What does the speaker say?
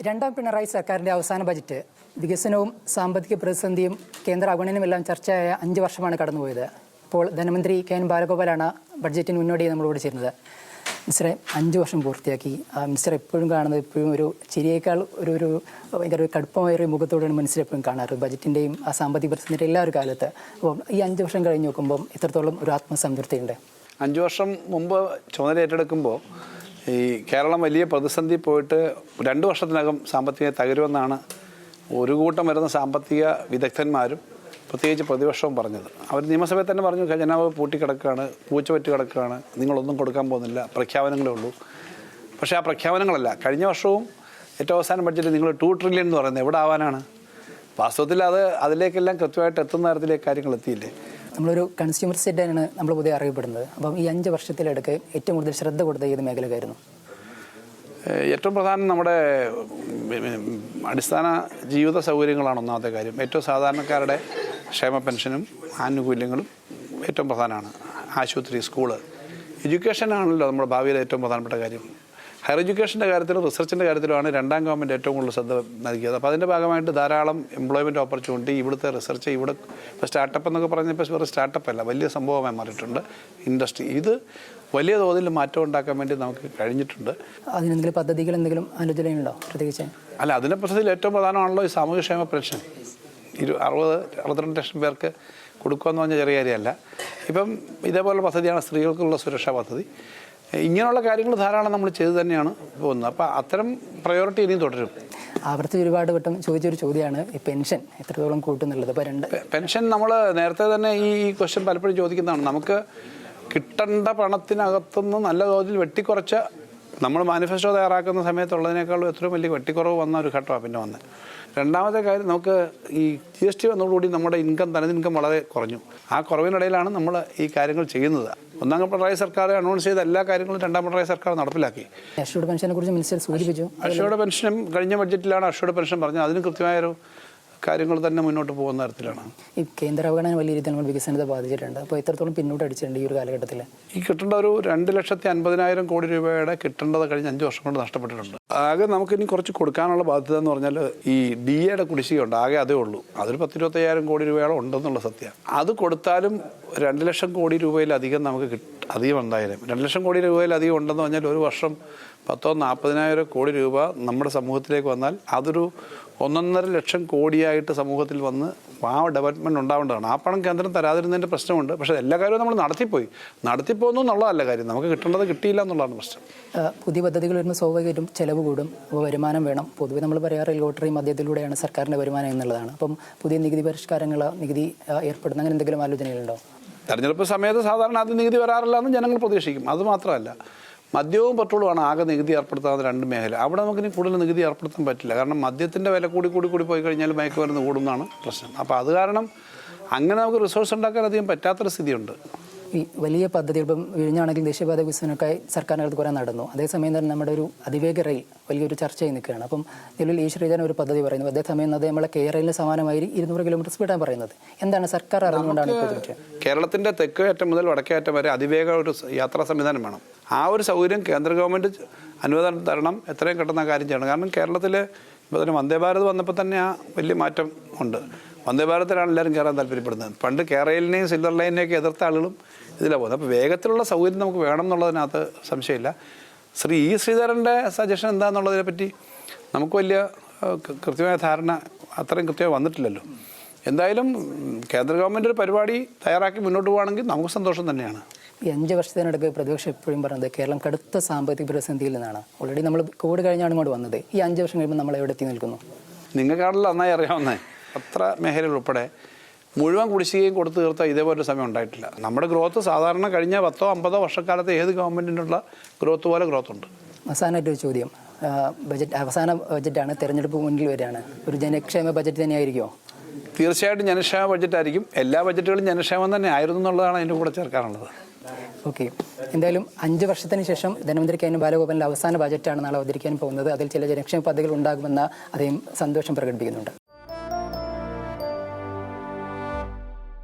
രണ്ടാം പിണറായി സർക്കാരിൻ്റെ അവസാന ബജറ്റ് വികസനവും സാമ്പത്തിക പ്രതിസന്ധിയും കേന്ദ്ര അവഗണനയുമെല്ലാം ചർച്ചയായ 5 വർഷമാണ് കടന്നുപോയത്. ഇപ്പോൾ ധനമന്ത്രി കെ.എൻ. ബാലഗോപാലാണ് ബഡ്ജറ്റിന് മുന്നോടിയായി നമ്മളോട് ചേരുന്നത്. മിസ്റ്ററെ, 5 വർഷം പൂർത്തിയാക്കി. മിസ്റ്റർ എപ്പോഴും കാണുന്നത് ഇപ്പോഴും ഒരു ചിരിയേക്കാൾ ഒരു ഭയങ്കര ഒരു കടുപ്പമായൊരു മുഖത്തോടെയാണ് മിനിസ്റ്റർ എപ്പോഴും കാണാറ്, ബജറ്റിൻ്റെയും ആ സാമ്പത്തിക പ്രതിസന്ധിയുടെ എല്ലാ ഒരു കാലത്ത്. അപ്പോൾ ഈ 5 വർഷം കഴിഞ്ഞ് നോക്കുമ്പോൾ എത്രത്തോളം ഒരു ആത്മസംതൃപ്തിയുണ്ട്? 5 വർഷം മുമ്പ് ചുമതല ഏറ്റെടുക്കുമ്പോൾ ഈ കേരളം വലിയ പ്രതിസന്ധി പോയിട്ട് 2 വർഷത്തിനകം സാമ്പത്തിക തകരുമെന്നാണ് ഒരു കൂട്ടം വരുന്ന സാമ്പത്തിക വിദഗ്ധന്മാരും പ്രത്യേകിച്ച് പ്രതിപക്ഷവും പറഞ്ഞത്. അവർ നിയമസഭയിൽ തന്നെ പറഞ്ഞു, ഖജനാവ് പൂട്ടിക്കിടക്കുകയാണ്, പൂച്ചപറ്റി കിടക്കുകയാണ്, നിങ്ങളൊന്നും കൊടുക്കാൻ പോകുന്നില്ല, പ്രഖ്യാപനങ്ങളേ ഉള്ളൂ. പക്ഷേ ആ പ്രഖ്യാപനങ്ങളല്ല. കഴിഞ്ഞ വർഷവും ഏറ്റവും അവസാന ബഡ്ജറ്റ് നിങ്ങൾ 2 ട്രില്യൺ എന്ന് പറയുന്നത് എവിടെ ആവാനാണ്? വാസ്തവത്തിൽ അതിലേക്കെല്ലാം കൃത്യമായിട്ട് എത്തുന്ന തരത്തിലേക്ക് കാര്യങ്ങൾ എത്തിയില്ലേ? നമ്മളൊരു കൺസ്യൂമർ സെറ്റാണ് നമ്മൾ പുതിയ അറിയപ്പെടുന്നത്. അപ്പം ഈ 5 വർഷത്തിലെടുക്ക് ഏറ്റവും കൂടുതൽ ശ്രദ്ധ കൊടുത്ത ഏത് മേഖലക്കായിരുന്നു? ഏറ്റവും പ്രധാനം നമ്മുടെ അടിസ്ഥാന ജീവിത സൗകര്യങ്ങളാണ് ഒന്നാമത്തെ കാര്യം. ഏറ്റവും സാധാരണക്കാരുടെ ക്ഷേമ പെൻഷനും ആനുകൂല്യങ്ങളും ഏറ്റവും പ്രധാനമാണ്. ആശുപത്രി, സ്കൂള്, എഡ്യൂക്കേഷനാണല്ലോ നമ്മുടെ ഭാവിയിലെ ഏറ്റവും പ്രധാനപ്പെട്ട കാര്യം. ഹയർ എഡ്യൂക്കേഷൻ്റെ കാര്യത്തിലും റിസർച്ചിൻ്റെ കാര്യത്തിലുമാണ് രണ്ടാം ഗവൺമെൻറ് ഏറ്റവും കൂടുതൽ ശ്രദ്ധ നൽകിയത്. അപ്പോൾ അതിൻ്റെ ഭാഗമായിട്ട് ധാരാളം എംപ്ലോയ്മെൻറ്റ് ഓപ്പർച്യൂണിറ്റി, ഇവിടുത്തെ റിസർച്ച്, ഇവിടെ ഇപ്പോൾ സ്റ്റാർട്ടപ്പ് എന്നൊക്കെ പറഞ്ഞപ്പോൾ വേറെ സ്റ്റാർട്ടപ്പ് അല്ല, വലിയ സംഭവമായി മാറിയിട്ടുണ്ട് ഇൻഡസ്ട്രി. ഇത് വലിയ തോതിൽ മാറ്റം ഉണ്ടാക്കാൻ വേണ്ടി നമുക്ക് കഴിഞ്ഞിട്ടുണ്ട്. അതിനെന്തെങ്കിലും പദ്ധതികൾ എന്തെങ്കിലും ആലോചനയുണ്ടോ പ്രത്യേകിച്ച്? അല്ല, അതിൻ്റെ പദ്ധതിയിൽ ഏറ്റവും പ്രധാനമാണല്ലോ ഈ സാമൂഹ്യക്ഷേമ പെൻഷൻ. 62 ലക്ഷം പേർക്ക് കൊടുക്കുകയെന്ന് പറഞ്ഞാൽ ചെറിയ കാര്യമല്ല. ഇപ്പം ഇതേപോലെ പദ്ധതിയാണ് സ്ത്രീകൾക്കുള്ള സുരക്ഷാ പദ്ധതി. ഇങ്ങനെയുള്ള കാര്യങ്ങൾ ധാരാളം നമ്മൾ ചെയ്തു തന്നെയാണ് പോകുന്നത്. അപ്പോൾ അത്തരം പ്രയോറിറ്റി ഇനിയും തുടരും. ആവർത്തി ഒരുപാട് വട്ടം ചോദിച്ചൊരു ചോദ്യമാണ് ഈ പെൻഷൻ എത്രത്തോളം കൂട്ടുന്നുള്ളത്. അപ്പോൾ പെൻഷൻ നമ്മൾ നേരത്തെ തന്നെ ഈ ക്വസ്റ്റ്യൻ പലപ്പോഴും ചോദിക്കുന്നതാണ്. നമുക്ക് കിട്ടേണ്ട പണത്തിനകത്തുനിന്ന് നല്ല തോതിൽ വെട്ടിക്കുറച്ച, നമ്മൾ മാനിഫെസ്റ്റോ തയ്യാറാക്കുന്ന സമയത്തുള്ളതിനേക്കാളും എത്രയും വലിയ വെട്ടിക്കുറവ് വന്ന ഒരു ഘട്ടമാണ് പിന്നെ വന്നത്. രണ്ടാമത്തെ കാര്യം, നമുക്ക് ഈ GST വന്നതോടുകൂടി നമ്മുടെ തനത് ഇൻകം വളരെ കുറഞ്ഞു. ആ കുറവിനിടയിലാണ് നമ്മൾ ഈ കാര്യങ്ങൾ ചെയ്യുന്നത്. ഒന്നാം പിണറായി സർക്കാർ അനൗൺസ് ചെയ്ത എല്ലാ കാര്യങ്ങളും രണ്ടാം പിണറായി സർക്കാർ നടപ്പിലാക്കി. അഷ്യൂർഡ് പെൻഷനെ കുറിച്ച് മിനിസ്റ്റർ സൂചിപ്പിച്ചു. അഷ്യൂർഡ് പെൻഷനും കഴിഞ്ഞ ബഡ്ജറ്റിലാണ് അഷ്യൂർഡ് പെൻഷൻ പറഞ്ഞത്. അതിന് കൃത്യമായൊരു കാര്യങ്ങൾ തന്നെ മുന്നോട്ട് പോകുന്ന തരത്തിലാണ്. ഈ കേന്ദ്ര അവഗണന വലിയ രീതിയിൽ നമ്മൾ വികസനത്തെ ബാധിച്ചിട്ടുണ്ട്. അപ്പോൾ എത്രത്തോളം പിന്നോട്ട് അടിച്ചിട്ടുണ്ട് ഈ ഒരു കാലഘട്ടത്തിൽ? ഈ കിട്ടേണ്ട ഒരു 2,50,000 കോടി രൂപയുടെ കിട്ടേണ്ടത് കഴിഞ്ഞ 5 വർഷം കൊണ്ട് നഷ്ടപ്പെട്ടിട്ടുണ്ട്. ആകെ നമുക്കിനി കുറച്ച് കൊടുക്കാനുള്ള ബാധ്യത എന്ന് പറഞ്ഞാൽ ഈ DAയുടെ കുടിശ്ശികയുണ്ട്. ആകെ അതേ ഉള്ളൂ. അതൊരു 10-25,000 കോടി രൂപയോളം ഉണ്ടെന്നുള്ള സത്യം. അത് കൊടുത്താലും 2 ലക്ഷം കോടി രൂപയിലധികം നമുക്ക് അധികം എന്തായാലും 2 ലക്ഷം കോടി രൂപയിലധികം ഉണ്ടെന്ന് പറഞ്ഞാൽ ഒരു വർഷം 10-40,000 കോടി രൂപ നമ്മുടെ സമൂഹത്തിലേക്ക് വന്നാൽ അതൊരു 1.5 ലക്ഷം കോടിയായിട്ട് സമൂഹത്തിൽ വന്ന് ആ ഡെവലപ്മെൻറ്റ് ഉണ്ടാവേണ്ടതാണ്. ആ പണം കേന്ദ്രം തരാതിരുന്നതിൻ്റെ പ്രശ്നമുണ്ട്. പക്ഷേ എല്ലാ കാര്യവും നമ്മൾ നടത്തിപ്പോന്നു എന്നുള്ളതല്ല കാര്യം. നമുക്ക് കിട്ടേണ്ടത് കിട്ടിയില്ല എന്നുള്ളതാണ് പ്രശ്നം. പുതിയ പദ്ധതികൾ വരുമ്പോൾ സ്വാഭാവികമായിട്ടും ചിലവ് കൂടും, അപ്പോൾ വരുമാനം വേണം. പൊതുവെ നമ്മൾ പറയാറ് ലോട്ടറി മദ്യത്തിലൂടെയാണ് സർക്കാരിൻ്റെ വരുമാനം എന്നുള്ളതാണ്. അപ്പം പുതിയ നികുതി പരിഷ്കാരങ്ങൾ, നികുതി ഏർപ്പെടുന്ന അങ്ങനെ എന്തെങ്കിലും ആലോചനകളുണ്ടോ? തെരഞ്ഞെടുപ്പ് സമയത്ത് സാധാരണ അത് നികുതി വരാറില്ല എന്ന് ജനങ്ങൾ പ്രതീക്ഷിക്കും. അതുമാത്രമല്ല, മദ്യവും പെട്രോളുമാണ് ആകെ നികുതി ഏർപ്പെടുത്താവുന്ന 2 മേഖല. അവിടെ നമുക്കിനി കൂടുതൽ നികുതി ഏർപ്പെടുത്താൻ പറ്റില്ല. കാരണം മദ്യത്തിൻ്റെ വില കൂടി പോയി കഴിഞ്ഞാൽ മയക്കുമരുന്ന് കൂടുന്നതാണ് പ്രശ്നം. അപ്പോൾ അത് കാരണം അങ്ങനെ നമുക്ക് റിസോഴ്സ് ഉണ്ടാക്കാൻ അധികം പറ്റാത്തൊരു സ്ഥിതിയുണ്ട്. ഈ വലിയ പദ്ധതികൾ ഇപ്പം വിഴിഞ്ഞാണെങ്കിൽ ദേശീയപാത വികസനമൊക്കെ സർക്കാരിനകത്ത് കുറേ നടന്നു. അതേസമയം തന്നെ നമ്മുടെ ഒരു അതിവേഗ റെയിൽ വലിയൊരു ചർച്ചയായി നിൽക്കുകയാണ്. അപ്പം നിലവിൽ ശ്രീധരൻ ഒരു പദ്ധതി പറയുന്നത്, അതേസമയം അത് നമ്മളെ റെയിലിന് സമാനമായി 200 കിലോമീറ്റർ സ്പീഡാണ് പറയുന്നത്. എന്താണ് സർക്കാർ അറിഞ്ഞുകൊണ്ടാണ് ഇപ്പോൾ? കേരളത്തിൻ്റെ തെക്കേ അറ്റം മുതൽ വടക്കേ അറ്റം വരെ അതിവേഗ ഒരു യാത്രാ സംവിധാനം വേണം. ആ ഒരു സൗകര്യം കേന്ദ്ര ഗവൺമെൻറ് അനുവദനം തരണം, എത്രയും പെട്ടെന്ന് കാര്യം ചെയ്യണം. കാരണം കേരളത്തിൽ ഇപ്പോൾ തന്നെ വന്ദേ ഭാരത് വന്നപ്പോൾ തന്നെ ആ വലിയ മാറ്റം ഉണ്ട്. വന്ദേ ഭാരതിലാണ് എല്ലാവരും കയറാൻ താല്പര്യപ്പെടുന്നത്. പണ്ട് കേരളയിലിനെയും സിൽവർ ലൈനിനെയൊക്കെ എതിർത്ത ആളുകളും ഇതിലാണ് പോകുന്നത്. അപ്പോൾ വേഗത്തിലുള്ള സൗകര്യം നമുക്ക് വേണം എന്നുള്ളതിനകത്ത് സംശയമില്ല. ശ്രീധരൻ്റെ സജഷൻ എന്താണെന്നുള്ളതിനെ പറ്റി നമുക്ക് വലിയ കൃത്യമായ ധാരണ അത്രയും കൃത്യമായി വന്നിട്ടില്ലല്ലോ. എന്തായാലും കേന്ദ്ര ഗവൺമെൻറ് ഒരു പരിപാടി തയ്യാറാക്കി മുന്നോട്ട് പോകുകയാണെങ്കിൽ നമുക്ക് സന്തോഷം തന്നെയാണ്. ഈ 5 വർഷത്തിനിടയ്ക്ക് പ്രതിപക്ഷം എപ്പോഴും പറയുന്നത് കേരളം കടുത്ത സാമ്പത്തിക പ്രതിസന്ധിയിൽ നിന്നാണ്. ഓൾറെഡി നമ്മൾ കോവിഡ് കഴിഞ്ഞാണ് ഇങ്ങോട്ട് വന്നത്. ഈ 5 വർഷം കഴിയുമ്പോൾ നമ്മൾ എവിടെ എത്തി നിൽക്കുന്നു? നിങ്ങൾക്കാണല്ലോ നന്നായി അറിയാവുന്നേ. അത്ര മേഖലകൾ ഉൾപ്പെടെ മുഴുവൻ കുടിശ്ശികയും കൊടുത്തു തീർത്താൽ ഇതേപോലൊരു സമയം ഉണ്ടായിട്ടില്ല. നമ്മുടെ ഗ്രോത്ത് സാധാരണ കഴിഞ്ഞ 10-50 വർഷക്കാലത്ത് ഏത് ഗവൺമെൻറ്റിനുള്ള ഗ്രോത്ത് പോലെ ഗ്രോത്ത് ഉണ്ട്. അവസാനമായിട്ടൊരു ചോദ്യം, അവസാന ബജറ്റാണ്, തെരഞ്ഞെടുപ്പ് മുന്നിൽ വരികയാണ്. ഒരു ജനക്ഷേമ ബജറ്റ് തന്നെയായിരിക്കുമോ? തീർച്ചയായിട്ടും ജനക്ഷേമ ബഡ്ജറ്റായിരിക്കും. എല്ലാ ബഡ്ജറ്റുകളും ജനക്ഷേമം തന്നെ ആയിരുന്നു എന്നുള്ളതാണ് അതിൻ്റെ കൂടെ ചേർക്കാനുള്ളത്. ഓക്കെ, എന്തായാലും 5 വർഷത്തിന് ശേഷം ധനമന്ത്രി കെ.എൻ. ബാലഗോപാലിൻ്റെ അവസാന ബജറ്റാണ് നാളെ അവതരിക്കാൻ പോകുന്നത്. അതിൽ ചില ജനക്ഷേമ പദ്ധതികൾ ഉണ്ടാകുമെന്ന അദ്ദേഹം സന്തോഷം പ്രകടിപ്പിക്കുന്നുണ്ട്.